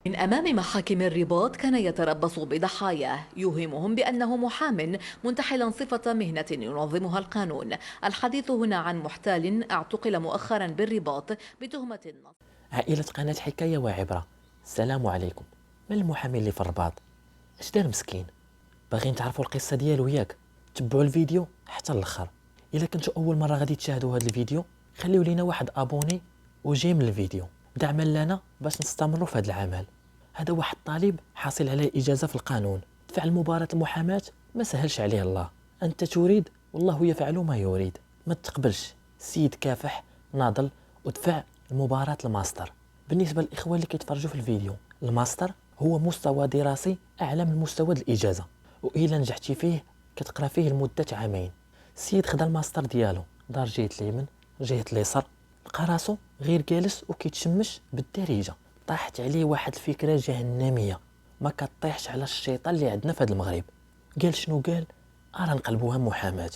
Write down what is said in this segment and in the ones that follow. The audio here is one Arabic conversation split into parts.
من أمام محاكم الرباط كان يتربص بضحاياه يوهمهم بأنه محام منتحلا صفة مهنة ينظمها القانون. الحديث هنا عن محتال اعتقل مؤخرا بالرباط بتهمة النصب. عائلة قناة حكاية وعبرة، السلام عليكم. من المحامي اللي في الرباط؟ اش دار مسكين؟ باغيين تعرفوا القصة ديالو ياك؟ تبعوا الفيديو حتى الاخر. الا كنتو اول مرة غادي تشاهدوا هذا الفيديو خليو لينا واحد ابوني وجيم من الفيديو دعما لنا باش نستمروا في هذا العمل. هذا واحد طالب حاصل على اجازة في القانون، دفع المباراة المحاماة ما سهلش عليه الله. انت تريد والله يفعل ما يريد. ما تقبلش السيد كافح ناضل ودفع المباراة الماستر. بالنسبة للإخوة اللي كيتفرجوا في الفيديو، الماستر هو مستوى دراسي أعلى من مستوى الإجازة، وإلا نجحتي فيه كتقرا فيه لمدة عامين. السيد خدا الماستر ديالو، دار جهة اليمين جهة اليسار، لقى راسو غير جالس وكيتشمش بالدارجة. طاحت عليه واحد الفكرة جهنمية ما كطيحش على الشيطان اللي عندنا في هذا المغرب. قال شنو قال؟ أرى نقلبوها محاماة.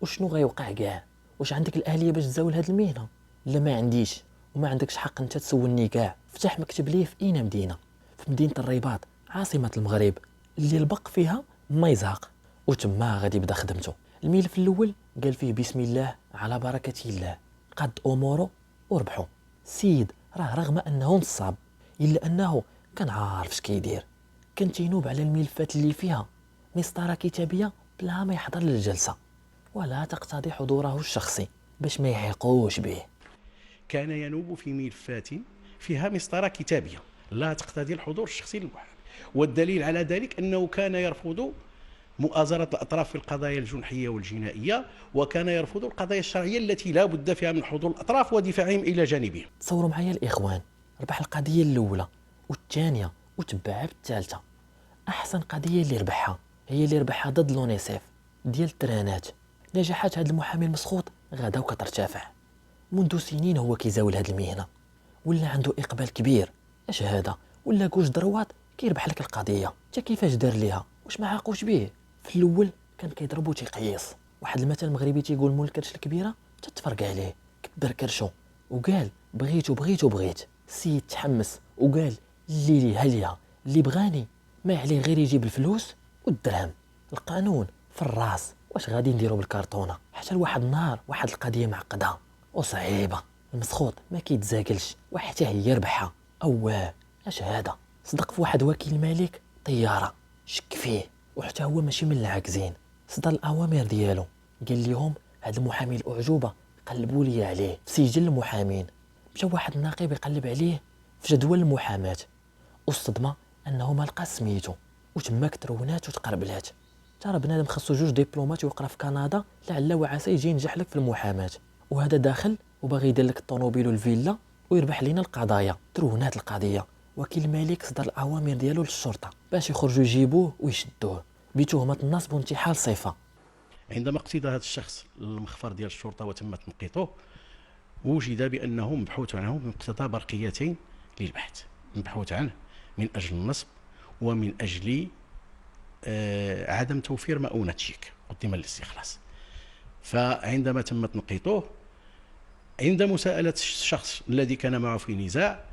وشنو غيوقع كاع؟ واش عندك الآلية باش تزاول هاد المهنة؟ لا ما عنديش، وما عندكش حق انت تسولني كاع. فتح مكتب ليه في اين مدينة؟ في مدينة الرباط عاصمة المغرب اللي البق فيها ما يزهق، وتما غادي يبدا خدمته. الملف الاول قال فيه بسم الله على بركة الله، قد اموره وربحوا. السيد راه رغم انه نصاب الا انه كان عارف اش كيدير، كان تينوب على الملفات اللي فيها مسطرة كتابية بلا ما يحضر للجلسة ولا تقتضي حضوره الشخصي باش ما يحيقوش به. كان ينوب في ملفات فيها مسطرة كتابية لا تقتضي الحضور الشخصي للمحامي، والدليل على ذلك أنه كان يرفض مؤازرة الأطراف في القضايا الجنحية والجنائية، وكان يرفض القضايا الشرعية التي لا بد فيها من حضور الأطراف ودفاعهم إلى جانبهم. تصوروا معايا الإخوان، ربح القضية الأولى والثانية وتبعها بالثالثة. أحسن قضية اللي ربحها هي اللي ربحها ضد لونيسيف ديال الترانات. نجاحات هذا المحامي المسخوط غدا وكترتفع. منذ سنين هو كيزاول هذه المهنة، ولا عنده إقبال كبير. اش هذا؟ ولا كوش دروات كيربح لك القضية. تا كيفاش دار ليها؟ واش ما عاقوش به؟ في الأول كان كيضربو تيقيس. واحد المثل مغربي تيقول مول الكرش الكبيرة تتفرق عليه. كبر كرشو وقال بغيت وبغيت وبغيت. السيد تحمس وقال اللي هليا اللي بغاني ما عليه غير يجيب الفلوس والدرهم. القانون في الراس، واش غادي نديرو بالكرتونه؟ حتى لواحد النهار واحد القضيه معقده وصعيبه، المسخوط ما كيتزاكلش وحتى هي ربحها. اواه اش هذا؟ صدق في واحد وكيل الملك طياره شك فيه، وحتى هو ماشي من العاكزين. صدر الاوامر ديالو، قال لهم هذا المحامي الاعجوبه قلبوا لي عليه في سجل المحامين. مشى واحد الناقب يقلب عليه في جدول المحاماه، والصدمه انه ما لقى سميتو، وتماك ترونات وتقربلات. ترى بنادم خاصو جوج دبلومات ويقرا في كندا لعل وعسى يجي ينجح لك في المحاماه، وهذا داخل وباغي يدير لك الطوموبيل والفيلا ويربح لينا القضايا ترونات القضيه. وكيل الملك صدر الاوامر ديالو للشرطه باش يخرجوا يجيبوه ويشدوه بتهمه النصب وانتحال صفه. عندما اقتضى هذا الشخص المخفر ديال الشرطة وتم تنقيطه، وجد بأنه مبحوث عنه بمقتضى برقيتين للبحث، مبحوث عنه من أجل النصب ومن أجل عدم توفير مؤونة شيك قدم للاستخلاص. فعندما تم تنقيطه، عند مساءلة الشخص الذي كان معه في نزاع،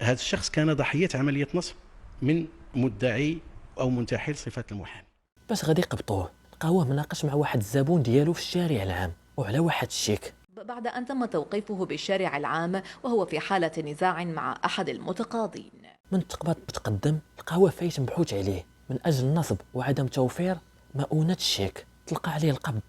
هذا الشخص كان ضحية عملية نصب من مدعي أو منتحل صفة المحامي. باش غادي يقبطوه لقاوه مناقش مع واحد الزبون ديالو في الشارع العام وعلى واحد الشيك. بعد أن تم توقيفه بالشارع العام وهو في حالة نزاع مع أحد المتقاضين. من تقبض بتقدم لقاوه فايت مبحوث عليه من اجل النصب وعدم توفير مؤونة الشيك. تلقى عليه القبض،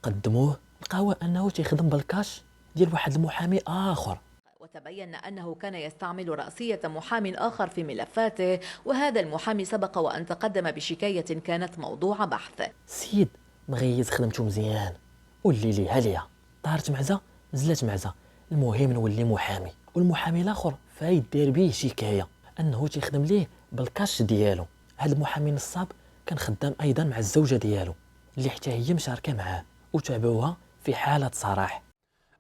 قدموه لقاوه انه تيخدم بالكاش ديال واحد المحامي اخر. وتبين أنه كان يستعمل رأسية محام آخر في ملفاته، وهذا المحامي سبق وأن تقدم بشكاية كانت موضوع بحث. السيد مغيز خدمته مزيان، والليلي هاليا طارت معزه نزلت معزه، المهم نولي محامي. والمحامي الاخر فايد داير بيه شكايه انه تيخدم ليه بالكاش ديالو. هذا المحامي نصاب كان خدام ايضا مع الزوجه ديالو اللي حتى هي مشاركه معاه، وتابعوها في حاله صراح.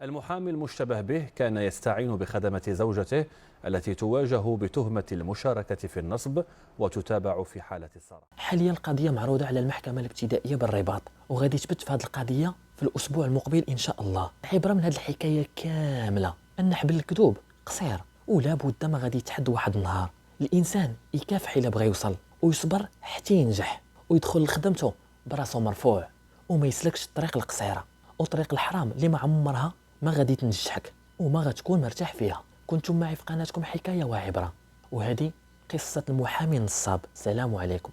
المحامي المشتبه به كان يستعين بخدمة زوجته التي تواجه بتهمة المشاركة في النصب وتتابع في حالة الصراحة. حاليا القضيه معروضه على المحكمه الابتدائيه بالرباط، وغادي تبت في هذه القضيه في الاسبوع المقبل ان شاء الله. عبره من هذه الحكايه كامله ان حبل الكذوب قصير ولا بد ما غادي يتحد واحد النهار الانسان يكافح الا بغى يوصل ويصبر حتى ينجح ويدخل لخدمته براسو مرفوع وما يسلكش الطريق القصيره وطريق الحرام اللي ما عمرها ما غادي تنجحك وما غتكون مرتاح فيها. كنتم معي في قناتكم حكايه وعبره، وهذه قصه المحامي النصاب. سلام عليكم.